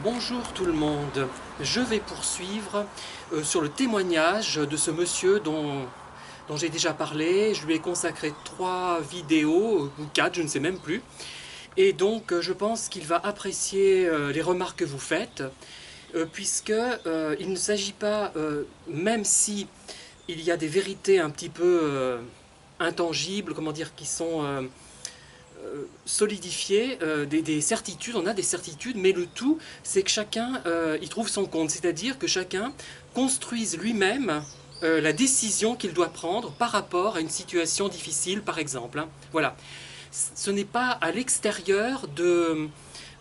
Bonjour tout le monde, je vais poursuivre sur le témoignage de ce monsieur dont j'ai déjà parlé. Je lui ai consacré 3 vidéos, ou 4, je ne sais même plus. Et donc je pense qu'il va apprécier les remarques que vous faites, puisque il ne s'agit pas, même si il y a des vérités un petit peu intangibles, comment dire, qui sont solidifier des certitudes, on a des certitudes, mais le tout, c'est que chacun y trouve son compte, c'est-à-dire que chacun construise lui-même la décision qu'il doit prendre par rapport à une situation difficile, par exemple. Hein. Voilà. Ce n'est pas à l'extérieur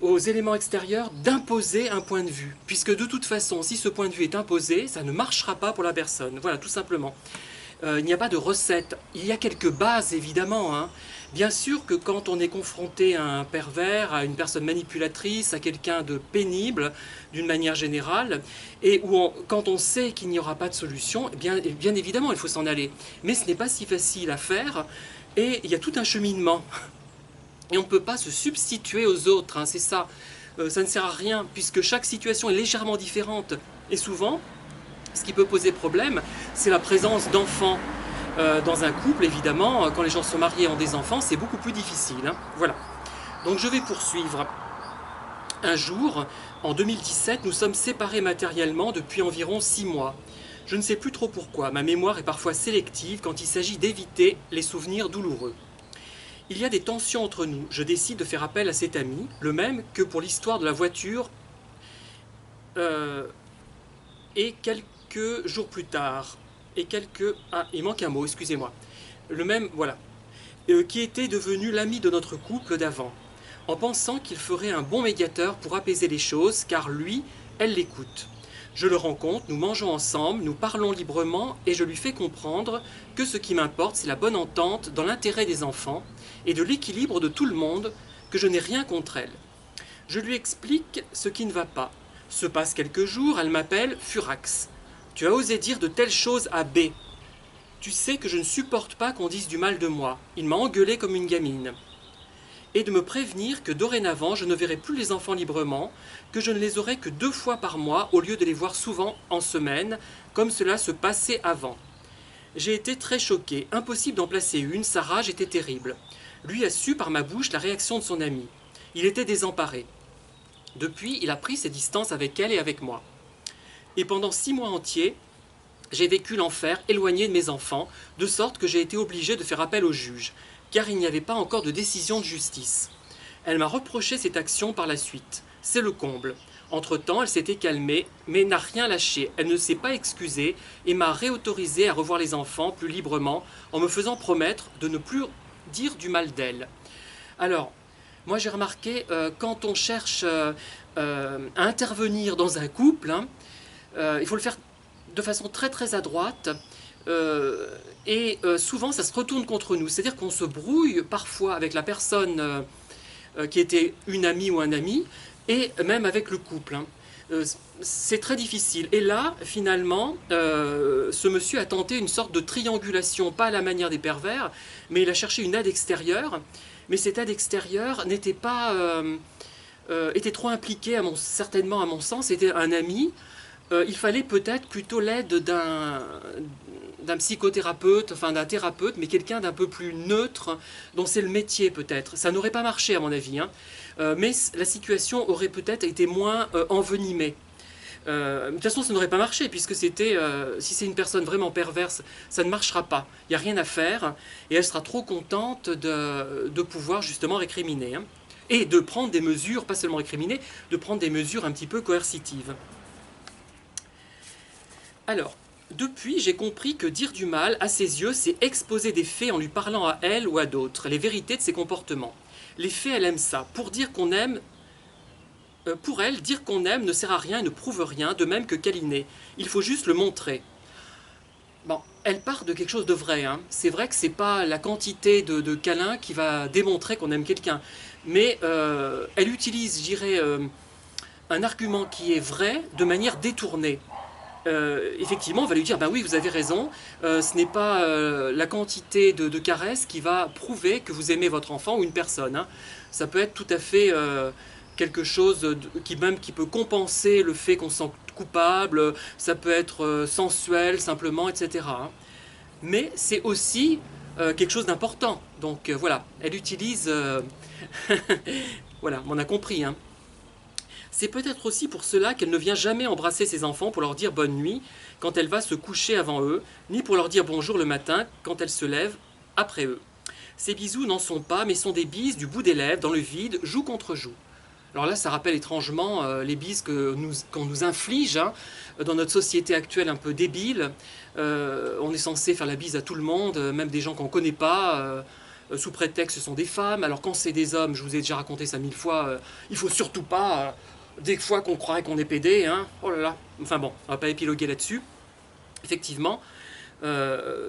aux éléments extérieurs d'imposer un point de vue, puisque de toute façon, si ce point de vue est imposé, ça ne marchera pas pour la personne. Voilà, tout simplement. Il n'y a pas de recette. Il y a quelques bases, évidemment. Hein. Bien sûr que quand on est confronté à un pervers, à une personne manipulatrice, à quelqu'un de pénible, d'une manière générale, et quand on sait qu'il n'y aura pas de solution, bien évidemment, il faut s'en aller. Mais ce n'est pas si facile à faire, et il y a tout un cheminement. Et on ne peut pas se substituer aux autres, hein, c'est ça. Ça ne sert à rien, puisque chaque situation est légèrement différente. Et souvent, ce qui peut poser problème, c'est la présence d'enfants dans un couple, évidemment. Quand les gens sont mariés et ont des enfants, c'est beaucoup plus difficile. Hein. Voilà. Donc je vais poursuivre. Un jour, en 2017, nous sommes séparés matériellement depuis environ 6 mois. Je ne sais plus trop pourquoi, ma mémoire est parfois sélective quand il s'agit d'éviter les souvenirs douloureux. Il y a des tensions entre nous. Je décide de faire appel à cet ami, le même que pour l'histoire de la voiture, et quelques jours plus tard, ah, il manque un mot, excusez-moi. Le même, voilà. Qui était devenu l'ami de notre couple d'avant, en pensant qu'il ferait un bon médiateur pour apaiser les choses, car lui, elle l'écoute. Je le rencontre, nous mangeons ensemble, nous parlons librement, et je lui fais comprendre que ce qui m'importe, c'est la bonne entente dans l'intérêt des enfants, et de l'équilibre de tout le monde, que je n'ai rien contre elle. Je lui explique ce qui ne va pas. Se passe quelques jours, elle m'appelle Furax. Tu as osé dire de telles choses à B. Tu sais que je ne supporte pas qu'on dise du mal de moi. Il m'a engueulé comme une gamine. Et de me prévenir que dorénavant, je ne verrai plus les enfants librement, que je ne les aurai que 2 fois par mois au lieu de les voir souvent en semaine, comme cela se passait avant. J'ai été très choqué. Impossible d'en placer une, sa rage était terrible. Lui a su par ma bouche la réaction de son ami. Il était désemparé. Depuis, il a pris ses distances avec elle et avec moi. Et pendant 6 mois entiers, j'ai vécu l'enfer éloigné de mes enfants, de sorte que j'ai été obligé de faire appel au juge, car il n'y avait pas encore de décision de justice. Elle m'a reproché cette action par la suite. C'est le comble. Entre-temps, elle s'était calmée, mais n'a rien lâché. Elle ne s'est pas excusée et m'a réautorisé à revoir les enfants plus librement, en me faisant promettre de ne plus dire du mal d'elle. Alors, moi j'ai remarqué, quand on cherche à intervenir dans un couple, hein, il faut le faire de façon très très à droite, et souvent ça se retourne contre nous. C'est-à-dire qu'on se brouille parfois avec la personne qui était une amie ou un ami, et même avec le couple. Hein. C'est très difficile. Et là, finalement, ce monsieur a tenté une sorte de triangulation, pas à la manière des pervers, mais il a cherché une aide extérieure. Mais cette aide extérieure n'était pas, était trop impliquée, certainement à mon sens, c'était un ami. Il fallait peut-être plutôt l'aide d'un psychothérapeute, enfin d'un thérapeute, mais quelqu'un d'un peu plus neutre, dont c'est le métier peut-être. Ça n'aurait pas marché à mon avis, hein. Mais la situation aurait peut-être été moins envenimée. De toute façon, ça n'aurait pas marché, puisque si c'est une personne vraiment perverse, ça ne marchera pas. Il n'y a rien à faire, et elle sera trop contente de pouvoir justement récriminer. Hein. Et de prendre des mesures, pas seulement récriminer, de prendre des mesures un petit peu coercitives. Alors, depuis, j'ai compris que dire du mal, à ses yeux, c'est exposer des faits en lui parlant à elle ou à d'autres, les vérités de ses comportements. Les faits, elle aime ça. Pour elle, dire qu'on aime ne sert à rien et ne prouve rien, de même que câliner. Il faut juste le montrer. Bon, elle part de quelque chose de vrai. Hein. C'est vrai que c'est pas la quantité de câlins qui va démontrer qu'on aime quelqu'un. Mais elle utilise, je dirais, un argument qui est vrai de manière détournée. Effectivement, on va lui dire, ben oui, vous avez raison, ce n'est pas la quantité de caresses qui va prouver que vous aimez votre enfant ou une personne. Hein. Ça peut être tout à fait quelque chose qui peut compenser le fait qu'on se sent coupable, ça peut être sensuel simplement, etc. hein. Mais c'est aussi quelque chose d'important. Donc voilà, elle utilise... voilà, on a compris. Hein. C'est peut-être aussi pour cela qu'elle ne vient jamais embrasser ses enfants pour leur dire bonne nuit quand elle va se coucher avant eux, ni pour leur dire bonjour le matin quand elle se lève après eux. Ces bisous n'en sont pas, mais sont des bises du bout des lèvres, dans le vide, joue contre joue. Alors là, ça rappelle étrangement les bises qu'on nous inflige hein, dans notre société actuelle un peu débile. On est censé faire la bise à tout le monde, même des gens qu'on ne connaît pas, sous prétexte que ce sont des femmes. Alors quand c'est des hommes, je vous ai déjà raconté ça 1000 fois, il faut surtout pas, des fois qu'on croirait qu'on est pédé, hein, oh là là. Enfin bon, on va pas épiloguer là-dessus. Effectivement,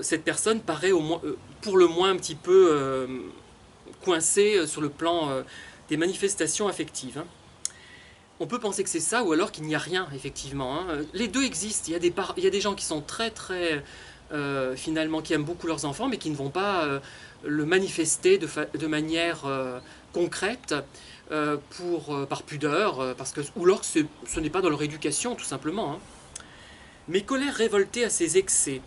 cette personne paraît au moins, pour le moins un petit peu coincée sur le plan des manifestations affectives. Hein. On peut penser que c'est ça, ou alors qu'il n'y a rien, effectivement. Hein. Les deux existent. Il y a des gens qui sont très, très, finalement, qui aiment beaucoup leurs enfants, mais qui ne vont pas le manifester de manière concrète, par pudeur, ou alors que ce n'est pas dans leur éducation, tout simplement. Hein. Mes colères révoltées à ces excès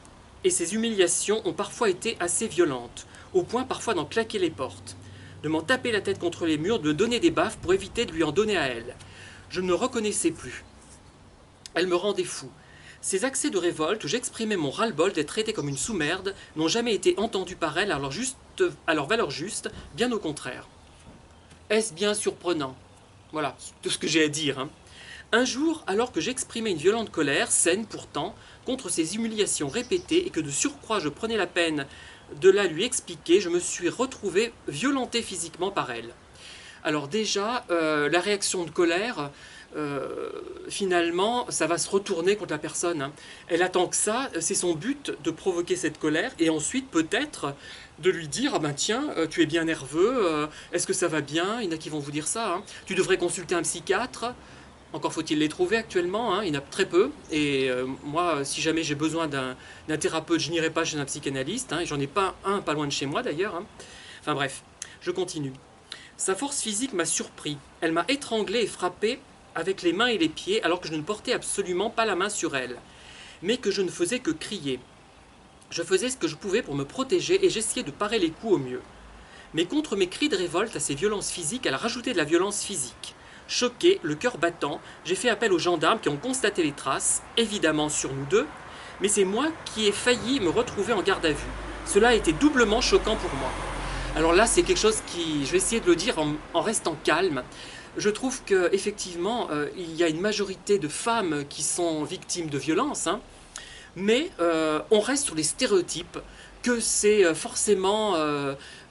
et ces humiliations ont parfois été assez violentes, au point parfois d'en claquer les portes, de m'en taper la tête contre les murs, de donner des baffes pour éviter de lui en donner à elle. Je ne me reconnaissais plus. Elle me rendait fou. Ces accès de révolte où j'exprimais mon ras-le-bol d'être traité comme une sous-merde n'ont jamais été entendus par elle à leur valeur juste, bien au contraire. Est-ce bien surprenant? Voilà, tout ce que j'ai à dire. Hein. Un jour, alors que j'exprimais une violente colère, saine pourtant, contre ces humiliations répétées et que de surcroît je prenais la peine de la lui expliquer, je me suis retrouvé violenté physiquement par elle. Alors déjà, la réaction de colère, finalement, ça va se retourner contre la personne. Hein. Elle attend que ça, c'est son but de provoquer cette colère, et ensuite peut-être de lui dire « Ah ben tiens, tu es bien nerveux, est-ce que ça va bien ?» Il y en a qui vont vous dire ça. Hein. « Tu devrais consulter un psychiatre. » Encore faut-il les trouver actuellement, hein, il y en a très peu. Et moi, si jamais j'ai besoin d'un thérapeute, je n'irai pas chez un psychanalyste. Hein, et j'en ai pas un pas loin de chez moi d'ailleurs. Hein. Enfin bref, je continue. Sa force physique m'a surpris. Elle m'a étranglé et frappé avec les mains et les pieds alors que je ne portais absolument pas la main sur elle, mais que je ne faisais que crier. Je faisais ce que je pouvais pour me protéger et j'essayais de parer les coups au mieux. Mais contre mes cris de révolte à ces violences physiques, elle rajoutait de la violence physique. Choqué, le cœur battant, j'ai fait appel aux gendarmes qui ont constaté les traces, évidemment sur nous deux, mais c'est moi qui ai failli me retrouver en garde à vue. Cela a été doublement choquant pour moi. Alors là, c'est quelque chose qui... Je vais essayer de le dire en restant calme. Je trouve qu'effectivement, il y a une majorité de femmes qui sont victimes de violences, hein, mais on reste sur les stéréotypes, que c'est forcément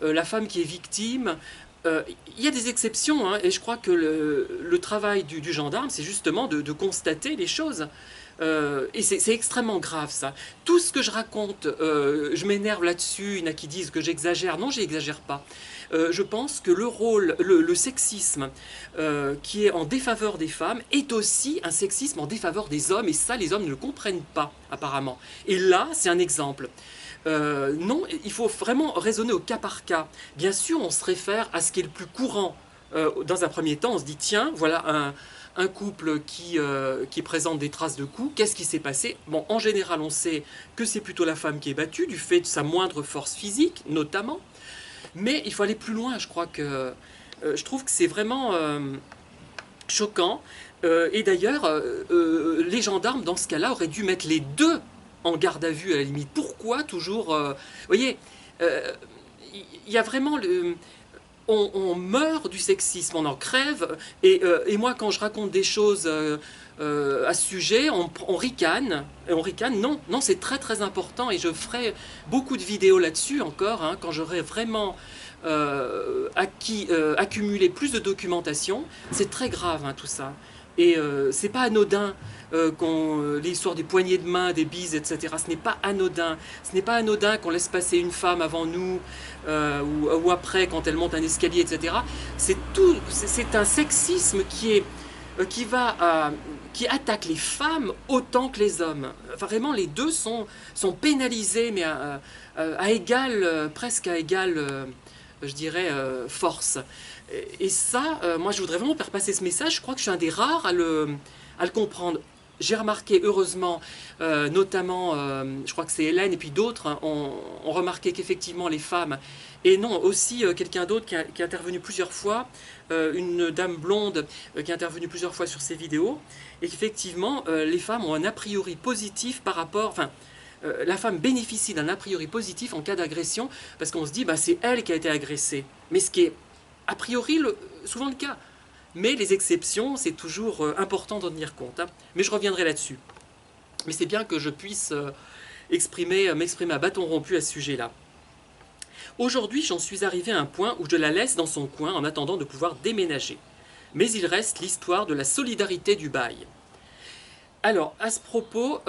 la femme qui est victime. Il y a des exceptions, hein, et je crois que le travail du gendarme, c'est justement de constater les choses. Et c'est extrêmement grave ça. Tout ce que je raconte, je m'énerve là-dessus, il y en a qui disent que j'exagère. Non, j'exagère pas. Je pense que le sexisme qui est en défaveur des femmes est aussi un sexisme en défaveur des hommes, et ça les hommes ne le comprennent pas apparemment. Et là, c'est un exemple. Non, il faut vraiment raisonner au cas par cas. Bien sûr, on se réfère à ce qui est le plus courant. Dans un premier temps, on se dit, tiens, voilà un couple qui présente des traces de coups, qu'est-ce qui s'est passé? Bon, en général, on sait que c'est plutôt la femme qui est battue, du fait de sa moindre force physique, notamment. Mais il faut aller plus loin, je crois que... je trouve que c'est vraiment choquant. Et d'ailleurs, les gendarmes, dans ce cas-là, auraient dû mettre les deux en garde à vue, à la limite. Pourquoi toujours... vous voyez, il y a vraiment... On meurt du sexisme, on en crève, et moi quand je raconte des choses à ce sujet, on ricane, non, non c'est très très important, et je ferai beaucoup de vidéos là-dessus encore, hein, quand j'aurai vraiment accumulé plus de documentation. C'est très grave hein, tout ça, et c'est pas anodin. L'histoire des poignées de main, des bises, etc. Ce n'est pas anodin. Ce n'est pas anodin qu'on laisse passer une femme avant nous ou après quand elle monte un escalier, etc. C'est un sexisme qui attaque les femmes autant que les hommes. Vraiment, les deux sont pénalisés, mais presque à égale, je dirais, force. Et ça, moi je voudrais vraiment faire passer ce message, je crois que je suis un des rares à le comprendre. J'ai remarqué, heureusement, notamment, je crois que c'est Hélène et puis d'autres, hein, ont remarqué qu'effectivement les femmes, et non, aussi quelqu'un d'autre qui est intervenu plusieurs fois, une dame blonde qui est intervenue plusieurs fois sur ces vidéos, et qu'effectivement les femmes ont un a priori positif par rapport, enfin, la femme bénéficie d'un a priori positif en cas d'agression, parce qu'on se dit, bah, c'est elle qui a été agressée. Mais ce qui est a priori souvent le cas. Mais les exceptions, c'est toujours important d'en tenir compte, hein. Mais je reviendrai là-dessus. Mais c'est bien que je puisse m'exprimer à bâton rompu à ce sujet-là. Aujourd'hui, j'en suis arrivé à un point où je la laisse dans son coin en attendant de pouvoir déménager. Mais il reste l'histoire de la solidarité du bail. Alors, à ce propos,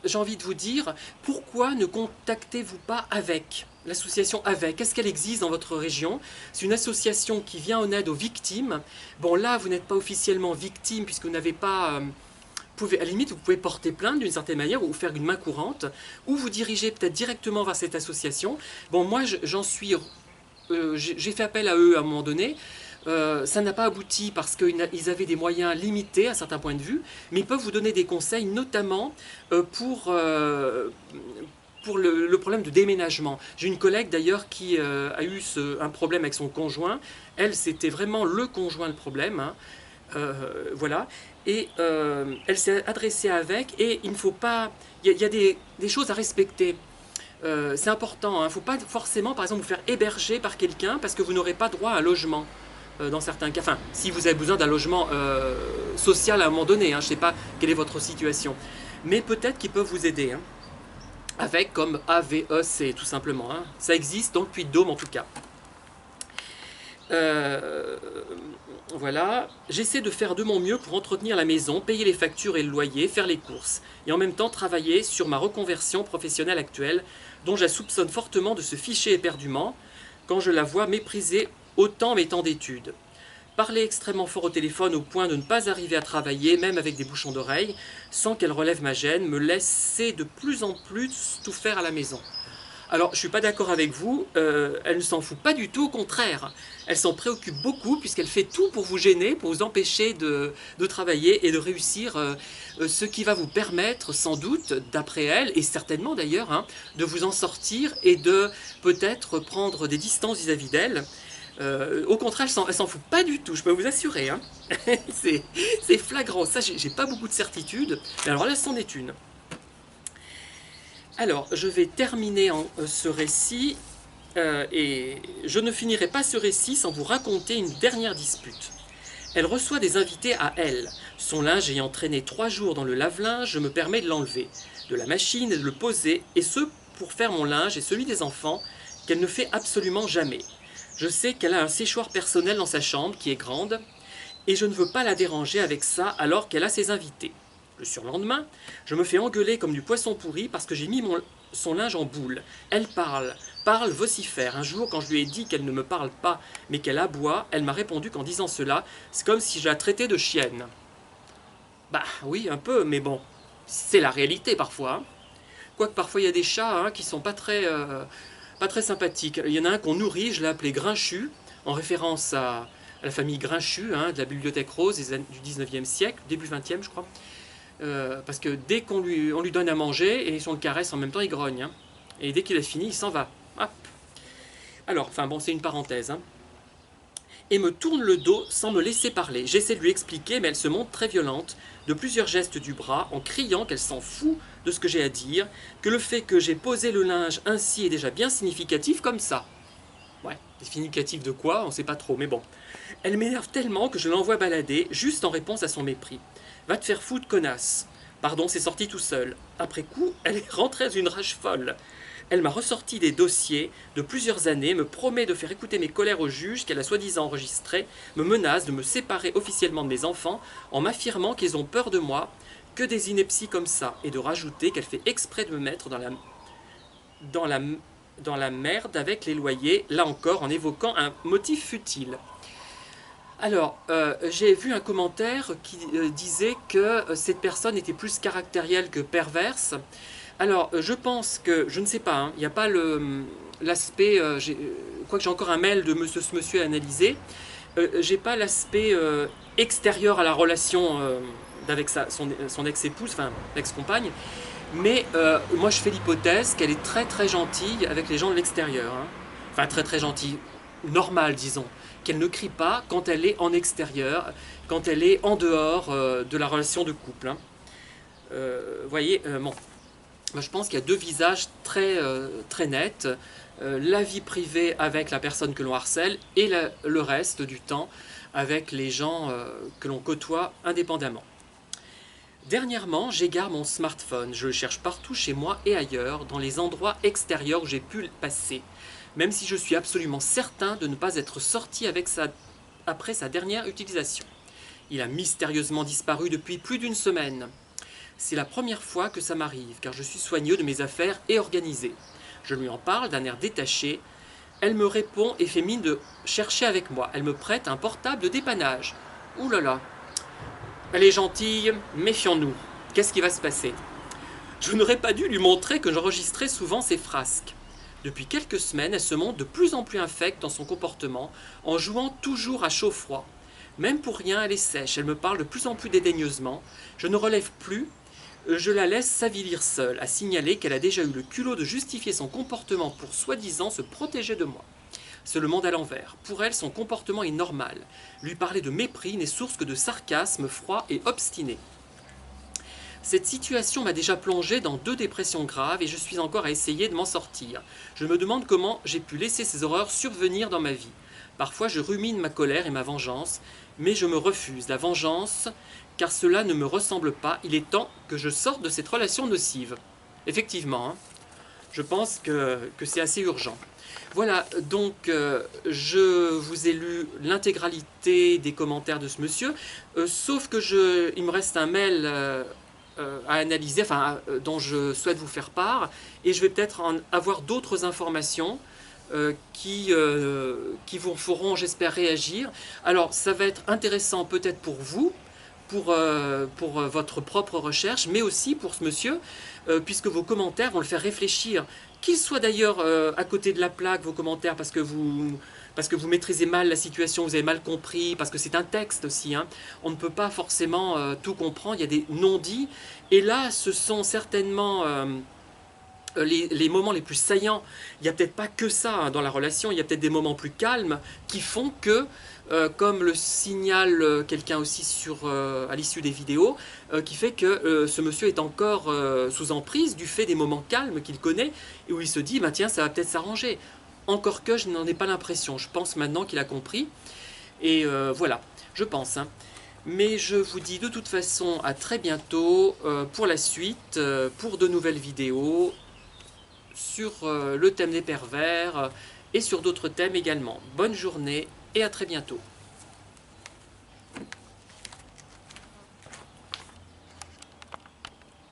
j'ai envie de vous dire, pourquoi ne contactez-vous pas avec l'association AVEC? Est-ce qu'elle existe dans votre région? C'est une association qui vient en aide aux victimes. Bon, là, vous n'êtes pas officiellement victime puisque vous n'avez pas... à la limite, vous pouvez porter plainte d'une certaine manière ou faire une main courante, ou vous diriger peut-être directement vers cette association. Bon, moi, j'en suis... j'ai fait appel à eux à un moment donné. Ça n'a pas abouti parce qu'ils avaient des moyens limités à certains points de vue, mais ils peuvent vous donner des conseils, notamment pour le problème de déménagement. J'ai une collègue d'ailleurs qui a eu un problème avec son conjoint. Elle, c'était vraiment le conjoint le problème, hein. Voilà. Et elle s'est adressée avec, et il ne faut pas... Il y a des choses à respecter. C'est important, hein. Il ne faut pas forcément, par exemple, vous faire héberger par quelqu'un parce que vous n'aurez pas droit à un logement. Dans certains cas, enfin, si vous avez besoin d'un logement social à un moment donné, hein, je ne sais pas quelle est votre situation, mais peut-être qu'ils peuvent vous aider, hein, avec comme AVEC tout simplement, hein. Ça existe dans le Puy-de-Dôme en tout cas. Voilà, j'essaie de faire de mon mieux pour entretenir la maison, payer les factures et le loyer, faire les courses, et en même temps travailler sur ma reconversion professionnelle actuelle, dont je soupçonne fortement de se ficher éperdument quand je la vois mépriser autant mes temps d'études. Parler extrêmement fort au téléphone au point de ne pas arriver à travailler, même avec des bouchons d'oreilles, sans qu'elle relève ma gêne, me laisser de plus en plus tout faire à la maison. Alors, je ne suis pas d'accord avec vous, elle ne s'en fout pas du tout, au contraire. Elle s'en préoccupe beaucoup puisqu'elle fait tout pour vous gêner, pour vous empêcher de travailler et de réussir ce qui va vous permettre, sans doute, d'après elle, et certainement d'ailleurs, hein, de vous en sortir et de peut-être prendre des distances vis-à-vis d'elle. Au contraire, elle s'en fout pas du tout, je peux vous assurer, hein. C'est flagrant, ça j'ai pas beaucoup de certitude, mais alors là c'en est une. Alors, je vais terminer ce récit, et je ne finirai pas ce récit sans vous raconter une dernière dispute. Elle reçoit des invités à elle. Son linge ayant traîné 3 jours dans le lave-linge, je me permets de l'enlever de la machine et de le poser, et ce pour faire mon linge et celui des enfants, qu'elle ne fait absolument jamais. Je sais qu'elle a un séchoir personnel dans sa chambre qui est grande, et je ne veux pas la déranger avec ça alors qu'elle a ses invités. Le surlendemain, je me fais engueuler comme du poisson pourri parce que j'ai mis son linge en boule. Elle parle, vocifère. Un jour, quand je lui ai dit qu'elle ne me parle pas, mais qu'elle aboie, elle m'a répondu qu'en disant cela, c'est comme si je la traitais de chienne. Bah oui, un peu, mais bon, c'est la réalité parfois, hein. Quoique parfois il y a des chats, hein, qui sont pas très sympathiques. Il y en a un qu'on nourrit, je l'ai appelé Grinchu, en référence à la famille Grinchu, hein, de la Bibliothèque Rose du 19e siècle, début 20e je crois. Parce que dès qu'on lui donne à manger et si on le caresse en même temps, il grogne, hein. Et dès qu'il a fini, il s'en va. Hop. Alors, enfin bon, c'est une parenthèse, hein. Et me tourne le dos sans me laisser parler. J'essaie de lui expliquer, mais elle se montre très violente, de plusieurs gestes du bras, en criant qu'elle s'en fout de ce que j'ai à dire, que le fait que j'ai posé le linge ainsi est déjà bien significatif comme ça. Ouais, significatif de quoi, on sait pas trop, mais bon. Elle m'énerve tellement que je l'envoie balader, juste en réponse à son mépris. Va te faire foutre, connasse. Pardon, c'est sorti tout seul. Après coup, elle est rentrée dans une rage folle. Elle m'a ressorti des dossiers de plusieurs années, me promet de faire écouter mes colères au juge qu'elle a soi-disant enregistré, me menace de me séparer officiellement de mes enfants en m'affirmant qu'ils ont peur de moi, que des inepties comme ça, et de rajouter qu'elle fait exprès de me mettre dans la merde avec les loyers, là encore en évoquant un motif futile. Alors, j'ai vu un commentaire qui disait que cette personne était plus caractérielle que perverse. Alors, je pense que, je ne sais pas, hein, il n'y a pas l'aspect, quoique j'ai encore un mail de ce monsieur à analyser, J'ai pas l'aspect extérieur à la relation d'avec son ex-épouse, enfin ex-compagne, mais moi je fais l'hypothèse qu'elle est très très gentille avec les gens de l'extérieur, hein. Enfin très très gentille, normale disons, qu'elle ne crie pas quand elle est en extérieur, quand elle est en dehors de la relation de couple, hein. Voyez, bon, moi, je pense qu'il y a deux visages très, très nets. La vie privée avec la personne que l'on harcèle et le reste du temps avec les gens que l'on côtoie indépendamment. Dernièrement, j'égare mon smartphone. Je le cherche partout chez moi et ailleurs, dans les endroits extérieurs où j'ai pu le passer, même si je suis absolument certain de ne pas être sorti après sa dernière utilisation. Il a mystérieusement disparu depuis plus d'une semaine. C'est la première fois que ça m'arrive, car je suis soigneux de mes affaires et organisé. Je lui en parle d'un air détaché. Elle me répond et fait mine de chercher avec moi. Elle me prête un portable de dépannage. Ouh là là, elle est gentille, méfions-nous. Qu'est-ce qui va se passer? Je n'aurais pas dû lui montrer que j'enregistrais souvent ses frasques. Depuis quelques semaines, elle se montre de plus en plus infecte dans son comportement, en jouant toujours à chaud-froid. Même pour rien, elle est sèche, elle me parle de plus en plus dédaigneusement. Je ne relève plus, je la laisse s'avilir seule, à signaler qu'elle a déjà eu le culot de justifier son comportement pour soi-disant se protéger de moi. C'est le monde à l'envers. Pour elle, son comportement est normal. Lui parler de mépris n'est source que de sarcasme froid et obstiné. Cette situation m'a déjà plongé dans 2 dépressions graves et je suis encore à essayer de m'en sortir. Je me demande comment j'ai pu laisser ces horreurs survenir dans ma vie. Parfois je rumine ma colère et ma vengeance, mais je me refuse la vengeance car cela ne me ressemble pas. Il est temps que je sorte de cette relation nocive. Effectivement, hein, je pense que c'est assez urgent. Voilà, donc je vous ai lu l'intégralité des commentaires de ce monsieur, sauf que il me reste un mail à analyser, enfin, dont je souhaite vous faire part, et je vais peut-être avoir d'autres informations qui vous feront, j'espère, réagir. Alors, ça va être intéressant peut-être pour vous, pour votre propre recherche, mais aussi pour ce monsieur, puisque vos commentaires vont le faire réfléchir. Qu'ils soient d'ailleurs à côté de la plaque, vos commentaires, parce que vous maîtrisez mal la situation, vous avez mal compris, parce que c'est un texte aussi, hein. On ne peut pas forcément tout comprendre, il y a des non-dits, et là, ce sont certainement les moments les plus saillants. Il n'y a peut-être pas que ça, hein, dans la relation, il y a peut-être des moments plus calmes qui font que, comme le signale quelqu'un aussi à l'issue des vidéos, qui fait que ce monsieur est encore sous emprise du fait des moments calmes qu'il connaît, et où il se dit, bah, tiens, ça va peut-être s'arranger. Encore que je n'en ai pas l'impression, je pense maintenant qu'il a compris, et voilà, je pense, hein. Mais je vous dis de toute façon à très bientôt pour la suite, pour de nouvelles vidéos, sur le thème des pervers et sur d'autres thèmes également. Bonne journée et à très bientôt.